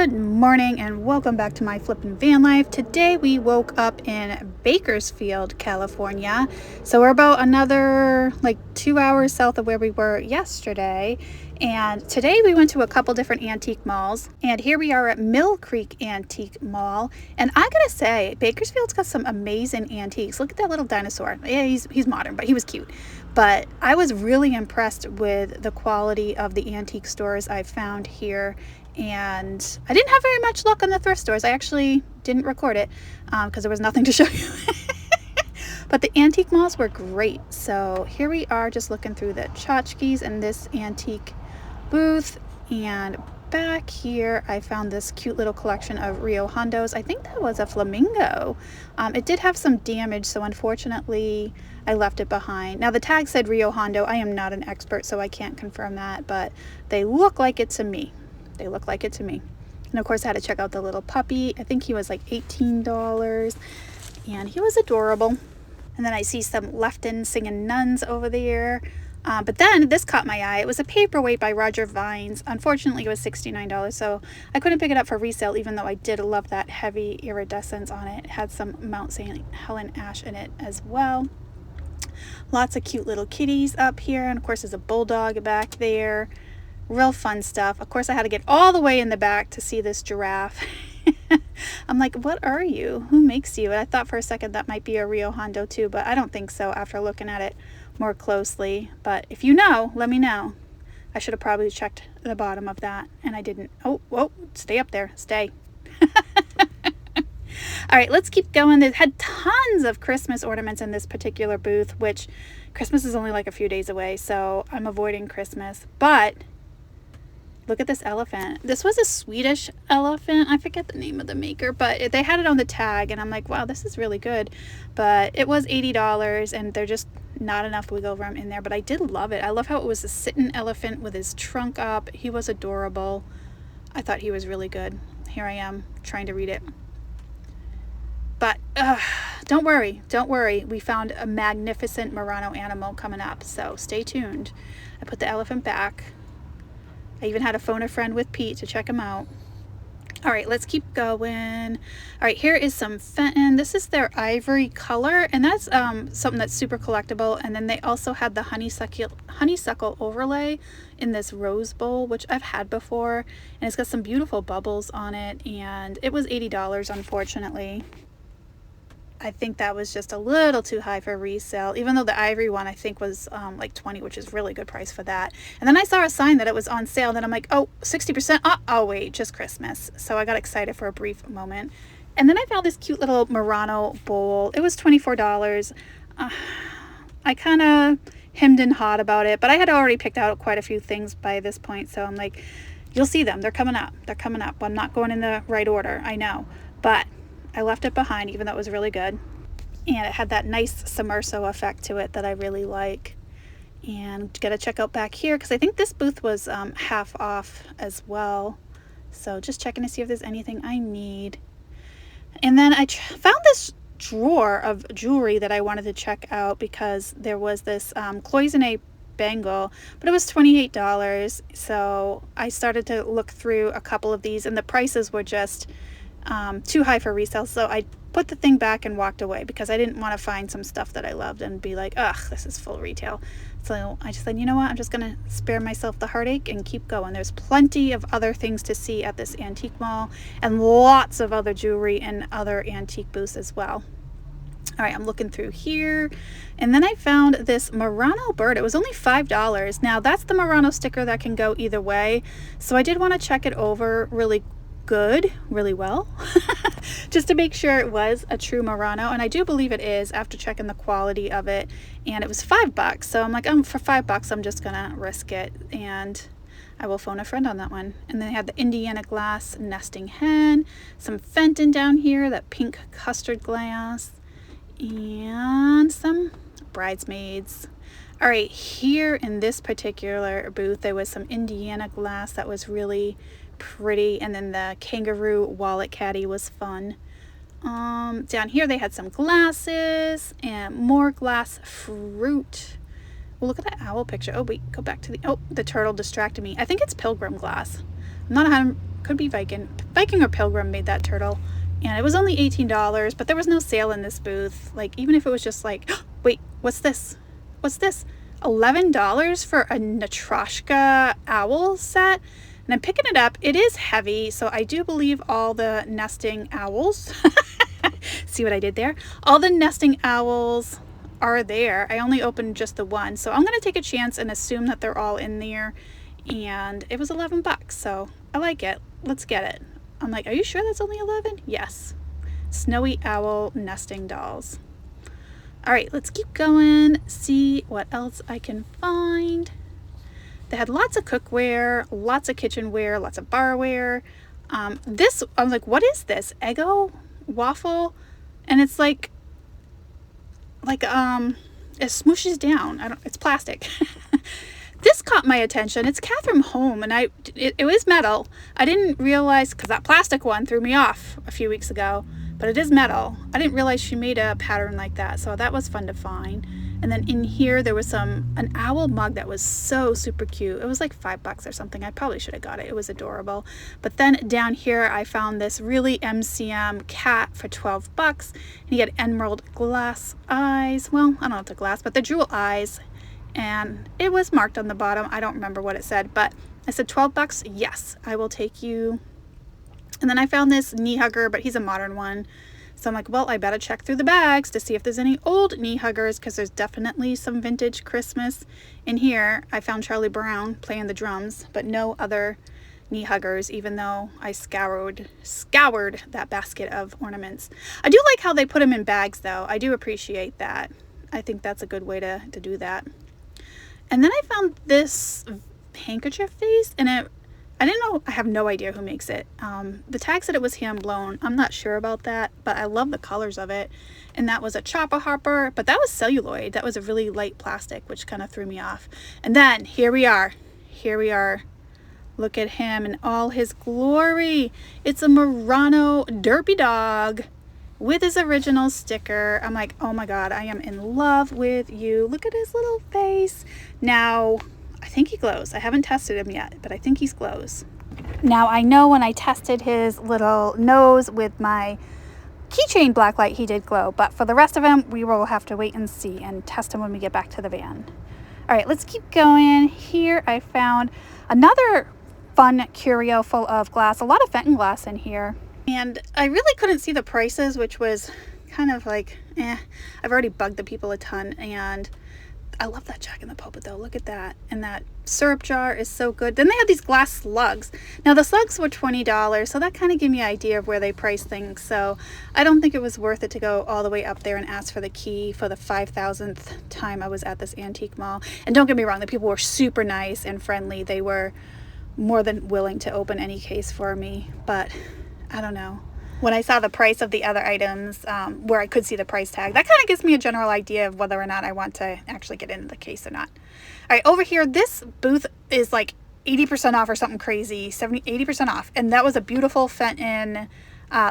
Good morning and welcome back to my flippin' van life. Today we woke up in Bakersfield, California. So we're about another 2 hours south of where we were yesterday. And today we went to a couple different antique malls. And here we are at Mill Creek Antique Mall. And I gotta say, Bakersfield's got some amazing antiques. Look at that little dinosaur. Yeah, he's modern, but he was cute. But I was really impressed with the quality of the antique stores I found here. And I didn't have very much luck on the thrift stores. I actually didn't record it because there was nothing to show you. But the antique malls were great. So here we are just looking through the tchotchkes in this antique booth. And back here I found this cute little collection of Rio Hondos. I think that was a flamingo. It did have some damage, so unfortunately I left it behind. Now the tag said Rio Hondo. I am not an expert, so I can't confirm that, but they look like it to me. They look like it to me. And of course I had to check out the little puppy. I think he was like $18 and he was adorable. And then I see some Lefton singing nuns over there. But then this caught my eye. It was a paperweight by Roger Vines. Unfortunately, it was $69, so I couldn't pick it up for resale, even though I did love that heavy iridescence on it. It had some Mount St. Helen ash in it as well. Lots of cute little kitties up here. And of course, there's a bulldog back there. Real fun stuff. Of course, I had to get all the way in the back to see this giraffe. I'm like, what are you? Who makes you? And I thought for a second that might be a Rio Hondo too, but I don't think so after looking at it more closely. But if you know, let me know. I should have probably checked the bottom of that, and I didn't. Oh, whoa, stay up there. Stay. All right, let's keep going. They had tons of Christmas ornaments in this particular booth, which Christmas is only like a few days away, so I'm avoiding Christmas. But look at this elephant. This was a Swedish elephant. I forget the name of the maker, but they had it on the tag, and I'm like, wow, this is really good. But it was $80, and they're just not enough wiggle room in there. But I did love it. I love how it was a sitting elephant with his trunk up. He was adorable. I thought he was really good. Here I am trying to read it. But don't worry. We found a magnificent Murano animal coming up, so stay tuned. I put the elephant back. I even had to phone a friend with Pete to check him out. All right, let's keep going. All right, here is some Fenton. This is their ivory color, and that's something that's super collectible. And then they also had the honeysuckle overlay in this rose bowl, which I've had before. And it's got some beautiful bubbles on it, and it was $80, unfortunately. I think that was just a little too high for resale, even though the ivory one I think was like $20, which is really good price for that. And then I saw a sign that it was on sale, and I'm like, oh, 60%. Oh wait, just Christmas. So I got excited for a brief moment. And then I found this cute little Murano bowl. It was $24. I kind of hemmed and hawed about it, but I had already picked out quite a few things by this point. So I'm like, you'll see them. They're coming up. They're coming up. I'm not going in the right order, I know, but I left it behind, even though it was really good. And it had that nice submerso effect to it that I really like. And gotta check out back here, because I think this booth was half off as well. So just checking to see if there's anything I need. And then I found this drawer of jewelry that I wanted to check out, because there was this cloisonne bangle, but it was $28. So I started to look through a couple of these, and the prices were just too high for resale. So I put the thing back and walked away, because I didn't want to find some stuff that I loved and be like, ugh, this is full retail. So I just said, you know what, I'm just gonna spare myself the heartache and keep going. There's plenty of other things to see at this antique mall, and lots of other jewelry and other antique booths as well. All right, I'm looking through here, and then I found this Murano bird. It was only $5. Now that's the Murano sticker that can go either way, so I did want to check it over really well just to make sure it was a true Murano, and I do believe it is after checking the quality of it. And it was $5, so I'm like, for $5 I'm just gonna risk it, and I will phone a friend on that one. And then they had the Indiana glass nesting hen, some Fenton down here, that pink custard glass, and some bridesmaids. All right, here in this particular booth there was some Indiana glass that was really pretty, and then the kangaroo wallet caddy was fun. Down here they had some glasses and more glass fruit. Well, look at that owl picture. Oh wait, go back to the turtle distracted me. I think it's pilgrim glass. I'm not could be Viking or Pilgrim made that turtle, and it was only $18, but there was no sale in this booth. Like, even if it was just like, wait, what's this? What's this? $11 for a Natrashka owl set. And I'm picking it up. It is heavy, so I do believe all the nesting owls, see what I did there? All the nesting owls are there. I only opened just the one, so I'm going to take a chance and assume that they're all in there. And it was 11 bucks, so I like it. Let's get it. I'm like, are you sure that's only 11? Yes. Snowy owl nesting dolls. All right, let's keep going, see what else I can find. They had lots of cookware, lots of kitchenware, lots of barware. This, I was like, what is this? Eggo waffle? And it's like it smooshes down. It's plastic. This caught my attention. It's Catherine Home, and it was metal. I didn't realize, because that plastic one threw me off a few weeks ago, but it is metal. I didn't realize she made a pattern like that, so that was fun to find. And then in here there was an owl mug that was so super cute. It was like $5 or something. I probably should have got it. It was adorable. But then down here I found this really MCM cat for 12 bucks. And he had emerald glass eyes. Well, I don't know if the glass, but the jewel eyes. And it was marked on the bottom. I don't remember what it said, but I said 12 bucks. Yes, I will take you. And then I found this knee hugger, but he's a modern one. So I'm like, well, I better check through the bags to see if there's any old knee huggers, because there's definitely some vintage Christmas in here. I found Charlie Brown playing the drums, but no other knee huggers, even though I scoured that basket of ornaments. I do like how they put them in bags, though. I do appreciate that. I think that's a good way to do that. And then I found this handkerchief face, and I didn't know, I have no idea who makes it. The tag said it was hand blown. I'm not sure about that, but I love the colors of it. And that was a chopper hopper, but that was celluloid. That was a really light plastic, which kind of threw me off. And then here we are. Here we are. Look at him in all his glory. It's a Murano derpy dog with his original sticker. I'm like, oh my God, I am in love with you. Look at his little face. Now, I think he glows. I haven't tested him yet, but I think he glows. Now, I know when I tested his little nose with my keychain blacklight, he did glow, but for the rest of him, we will have to wait and see and test him when we get back to the van. All right, let's keep going. Here I found another fun curio full of glass, a lot of Fenton glass in here. And I really couldn't see the prices, which was kind of like, I've already bugged the people a ton, and I love that Jack in the Pulpit though. Look at that. And that syrup jar is so good. Then they had these glass slugs. Now the slugs were $20, so that kind of gave me an idea of where they price things. So I don't think it was worth it to go all the way up there and ask for the key for the 5,000th time I was at this antique mall. And don't get me wrong, the people were super nice and friendly. They were more than willing to open any case for me, but I don't know. When I saw the price of the other items, where I could see the price tag, that kind of gives me a general idea of whether or not I want to actually get into the case or not. All right, over here, this booth is like 80% off or something crazy, 80% off. And that was a beautiful Fenton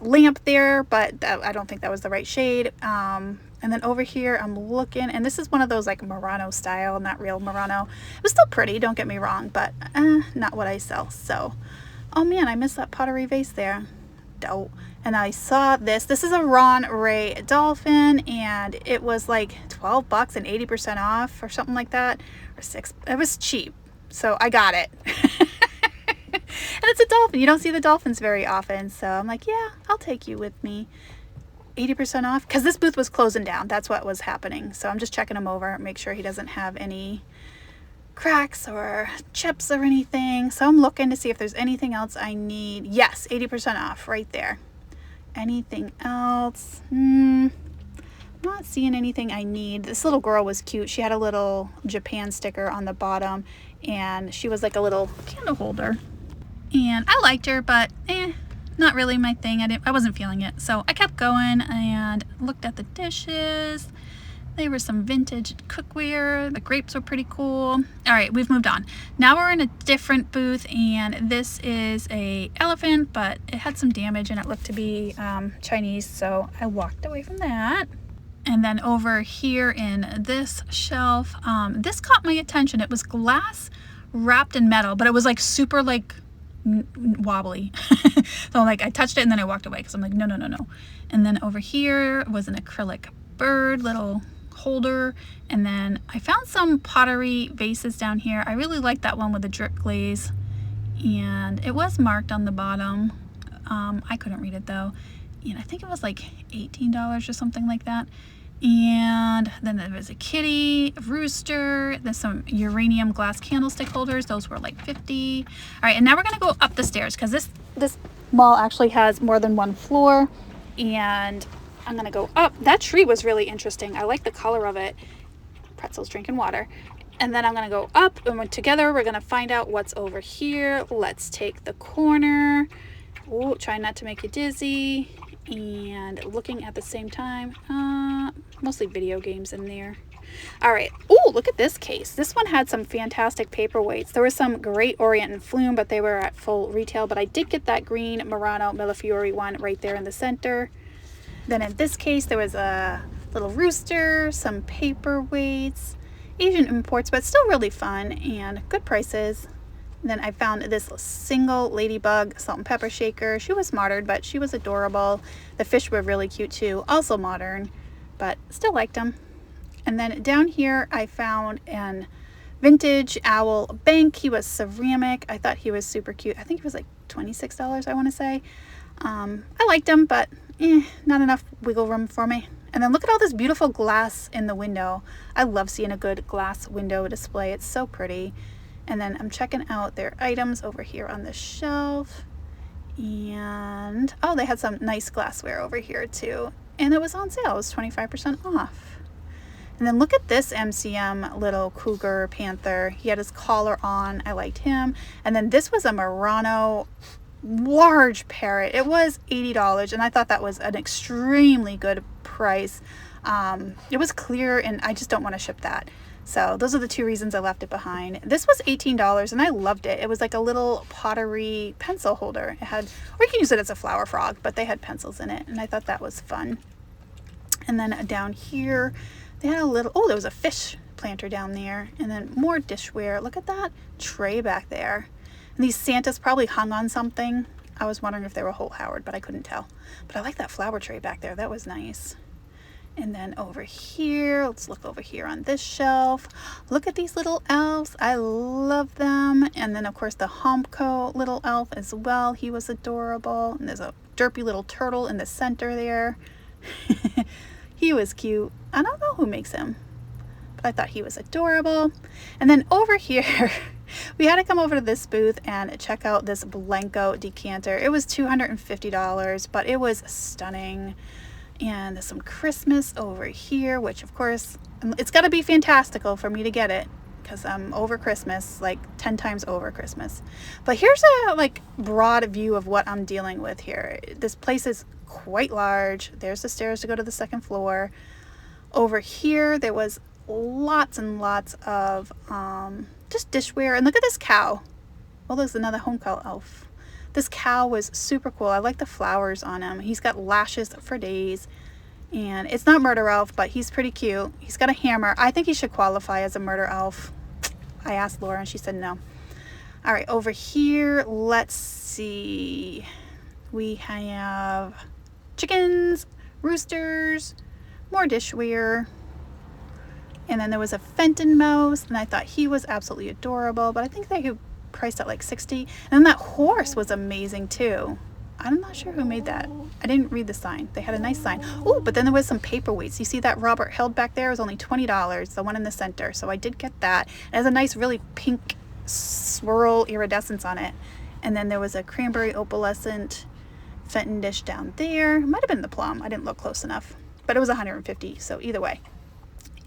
lamp there, but I don't think that was the right shade. And then over here, I'm looking, and this is one of those like Murano style, not real Murano. It was still pretty, don't get me wrong, but not what I sell. So, oh man, I missed that pottery vase there. Dope. And I saw this is a Ron Ray dolphin, and it was like 12 bucks and 80% off or something like that, or $6. It was cheap, so I got it. And it's a dolphin. You don't see the dolphins very often, so I'm like, yeah, I'll take you with me. 80% off, because this booth was closing down. That's what was happening. So I'm just checking him over, make sure he doesn't have any cracks or chips or anything. So I'm looking to see if there's anything else I need. Yes, 80% off right there. Anything else? Not seeing anything I need. This little girl was cute. She had a little Japan sticker on the bottom, and she was like a little candle holder. And I liked her, but not really my thing. I wasn't feeling it. So I kept going and looked at the dishes. There were some vintage cookware. The grapes were pretty cool. All right, we've moved on. Now we're in a different booth, and this is a elephant, but it had some damage and it looked to be Chinese, so I walked away from that. And then over here in this shelf, this caught my attention. It was glass wrapped in metal, but it was like super like wobbly. So like I touched it and then I walked away because I'm like, no, no, no, no. And then over here was an acrylic bird little holder. And then I found some pottery vases down here. I really like that one with the drip glaze. And it was marked on the bottom. I couldn't read it though. And I think it was like $18 or something like that. And then there was a kitty, a rooster, there's some uranium glass candlestick holders. Those were like 50. All right, and now we're gonna go up the stairs because this mall actually has more than one floor. And I'm gonna go up. That tree was really interesting. I like the color of it. Pretzels drinking water. And then I'm gonna go up and together we're gonna find out what's over here. Let's take the corner. Oh, try not to make you dizzy. And looking at the same time, mostly video games in there. All right. Oh, look at this case. This one had some fantastic paperweights. There was some great Orient and Flume, but they were at full retail. But I did get that green Murano Millefiori one right there in the center. Then in this case, there was a little rooster, some paperweights, Asian imports, but still really fun and good prices. Then I found this single ladybug salt and pepper shaker. She was modern, but she was adorable. The fish were really cute too, also modern, but still liked them. And then down here I found an vintage owl bank. He was ceramic. I thought he was super cute. I think he was like $26, I want to say. I liked him, but not enough wiggle room for me. And then look at all this beautiful glass in the window. I love seeing a good glass window display. It's so pretty. And then I'm checking out their items over here on the shelf. And oh, they had some nice glassware over here too. And it was on sale. It was 25% off. And then look at this MCM little cougar panther. He had his collar on. I liked him. And then this was a Murano large parrot. It was $80 and I thought that was an extremely good price. It was clear and I just don't want to ship that. So those are the two reasons I left it behind. This was $18 and I loved it. It was like a little pottery pencil holder. It had, or you can use it as a flower frog, but they had pencils in it and I thought that was fun. And then down here, they had a little, oh, there was a fish planter down there. And then more dishware. Look at that tray back there. And these Santas probably hung on something. I was wondering if they were Holt Howard, but I couldn't tell. But I like that flower tray back there. That was nice. And then over here, let's look over here on this shelf. Look at these little elves. I love them. And then of course the Homco little elf as well. He was adorable. And there's a derpy little turtle in the center there. He was cute. I don't know who makes him, but I thought he was adorable. And then over here, we had to come over to this booth and check out this Blanco decanter. It was $250, but it was stunning. And there's some Christmas over here, which of course, it's got to be fantastical for me to get it because I'm over Christmas, like 10 times over Christmas. But here's a like broad view of what I'm dealing with here. This place is quite large. There's the stairs to go to the second floor. Over here, there was lots and lots of just dishware. And look at this cow. Well, there's another Homco elf. This cow was super cool. I like the flowers on him. He's got lashes for days. And it's not murder elf, but he's pretty cute. He's got a hammer. I think he should qualify as a murder elf. I asked Laura and she said no. All right, over here, let's see. We have chickens, roosters, more dishware. And then there was a Fenton mouse, and I thought he was absolutely adorable, but I think they could priced at like 60. And then that horse was amazing too. I'm not sure who made that. I didn't read the sign. They had a nice sign. Oh, but then there was some paperweights. You see that Robert held back there? It was only $20, the one in the center. So I did get that. It has a nice really pink swirl iridescence on it. And then there was a cranberry opalescent Fenton dish down there. It might have been the plum. I didn't look close enough, but it was $150. So either way.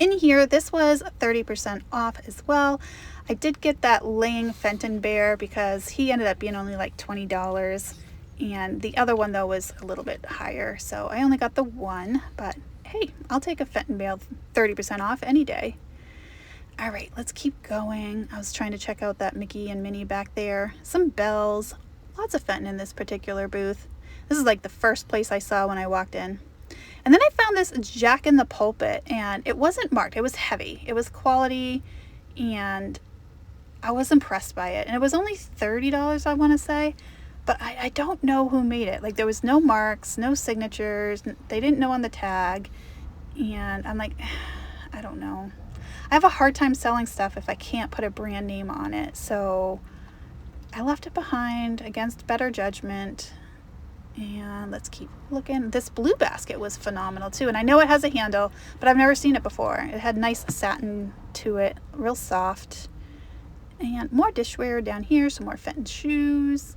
In here, this was 30% off as well. I did get that Lang Fenton bear because he ended up being only like $20. And the other one though was a little bit higher. So I only got the one, but hey, I'll take a Fenton bear 30% off any day. All right, let's keep going. I was trying to check out that Mickey and Minnie back there. Some bells, lots of Fenton in this particular booth. This is like the first place I saw when I walked in. And then I found this Jack in the Pulpit, and it wasn't marked. It was heavy. It was quality, and I was impressed by it. And it was only $30, I want to say. But I don't know who made it. Like, there was no marks, no signatures. They didn't know on the tag. And I'm like, I don't know. I have a hard time selling stuff if I can't put a brand name on it. So I left it behind against better judgment. And let's keep looking. This blue basket was phenomenal too. And I know it has a handle, but I've never seen it before. It had nice satin to it, real soft. And more dishware down here, some more Fenton shoes.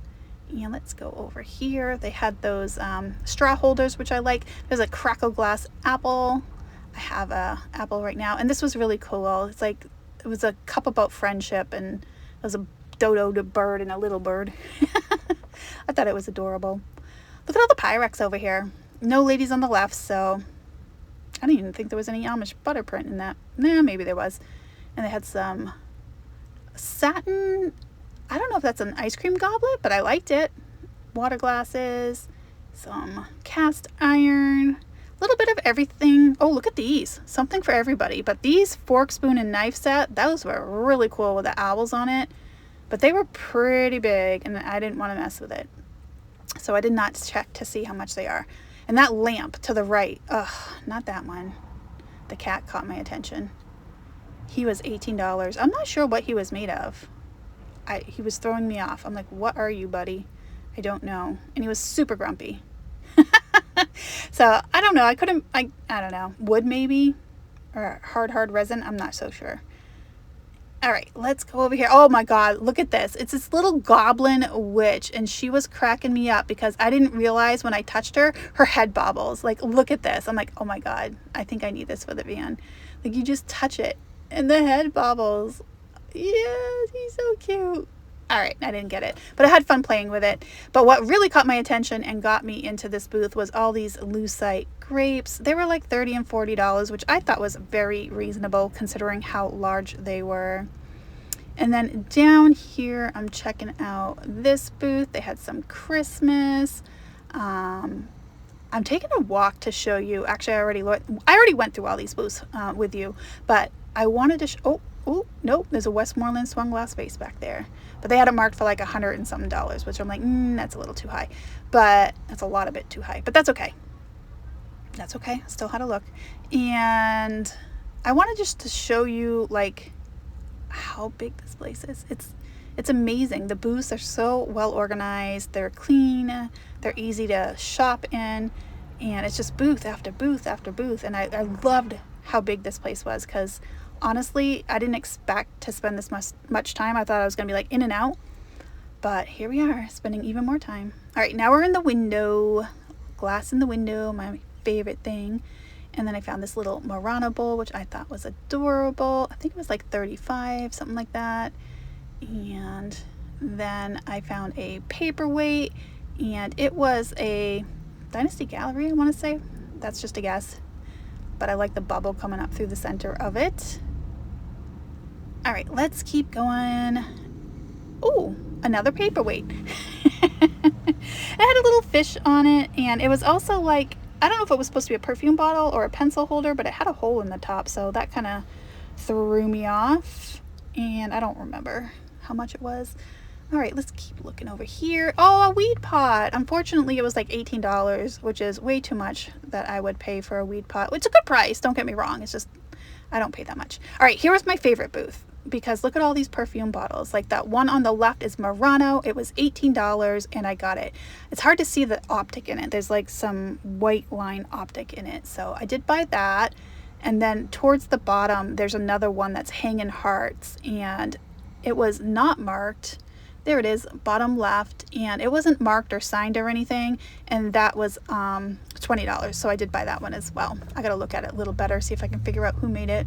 And let's go over here. They had those straw holders, which I like. There's a crackle glass apple. I have a apple right now. And this was really cool. It's like, it was a cup about friendship, and it was a dodo bird and a little bird. I thought it was adorable. Look at all the Pyrex over here. No ladies on the left, so I didn't even think there was any Amish butter print in that. Nah, maybe there was. And they had some satin, I don't know if that's an ice cream goblet, but I liked it. Water glasses, some cast iron, a little bit of everything. Oh, look at these. Something for everybody. But these fork, spoon, and knife set, those were really cool with the owls on it. But they were pretty big, and I didn't want to mess with it. So I did not check to see how much they are. And that lamp to the right, ugh, not that one. The cat caught my attention. He was $18. I'm not sure what he was made of. He was throwing me off. I'm like, what are you, buddy? I don't know. And he was super grumpy. So I don't know. I don't know. Wood maybe? Or hard resin? I'm not so sure. All right, let's go over here. Oh my God, look at this. It's this little goblin witch, and she was cracking me up because I didn't realize when I touched her, her head bobbles. Like, look at this. I'm like, oh my God, I think I need this for the van. Like, you just touch it and the head bobbles. Yes, he's so cute. All right, I didn't get it, but I had fun playing with it. But what really caught my attention and got me into this booth was all these lucite grapes. They were like $30 and $40, which I thought was very reasonable considering how large they were. And then down here, I'm checking out this booth. They had some Christmas. I'm taking a walk to show you. Actually, I already went through all these booths with you, but I wanted to oh, nope, there's a Westmoreland swung glass vase back there. But they had it marked for like $100 and something, which I'm like, that's a little too high. But that's a lot of it too high. But that's okay. That's okay. Still had a look. And I wanted just to show you like how big this place is. It's amazing. The booths are so well organized. They're clean. They're easy to shop in. And it's just booth after booth after booth. And I loved how big this place was because honestly, I didn't expect to spend this much time. I thought I was going to be like in and out, but here we are spending even more time. All right, now we're in the window, glass in the window, my favorite thing. And then I found this little Murano bowl, which I thought was adorable. I think it was like $35, something like that. And then I found a paperweight, and it was a Dynasty Gallery, I want to say. That's just a guess. But I like the bubble coming up through the center of it. All right, let's keep going. Oh, another paperweight. It had a little fish on it, and it was also like, I don't know if it was supposed to be a perfume bottle or a pencil holder, but it had a hole in the top, so that kind of threw me off. And I don't remember how much it was. All right, let's keep looking over here. Oh, a weed pot. Unfortunately, it was like $18, which is way too much that I would pay for a weed pot. It's a good price, don't get me wrong. It's just, I don't pay that much. All right, here was my favorite booth because look at all these perfume bottles. Like that one on the left is Murano. It was $18 and I got it. It's hard to see the optic in it. There's like some white line optic in it. So I did buy that. And then towards the bottom, there's another one that's hanging hearts, and it was not marked. There it is, bottom left, and it wasn't marked or signed or anything, and that was $20, so I did buy that one as well. I gotta look at it a little better, see if I can figure out who made it.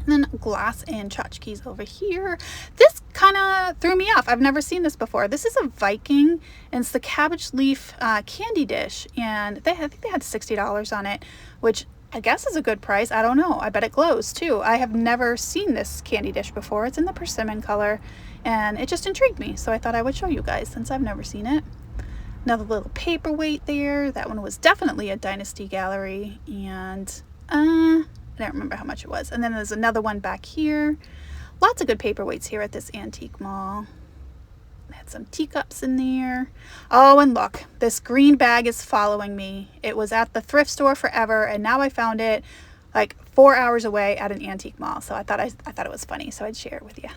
And then glass and tchotchkes over here. This kind of threw me off. I've never seen this before. This is a Viking, and it's the cabbage leaf candy dish, and I think they had $60 on it, which I guess is a good price. I don't know. I bet it glows too. I have never seen this candy dish before. It's in the persimmon color, and it just intrigued me, so I thought I would show you guys since I've never seen it. Another little paperweight there. That one was definitely a Dynasty Gallery, and I don't remember how much it was. And then there's another one back here. Lots of good paperweights here at this antique mall. Had some teacups in there. Oh, and look, this green bag is following me. It was at the thrift store forever, and now I found it like 4 hours away at an antique mall. So I thought it was funny, so I'd share it with you.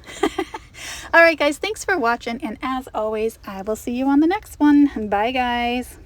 All right, guys, thanks for watching, and as always, I will see you on the next one. Bye, guys.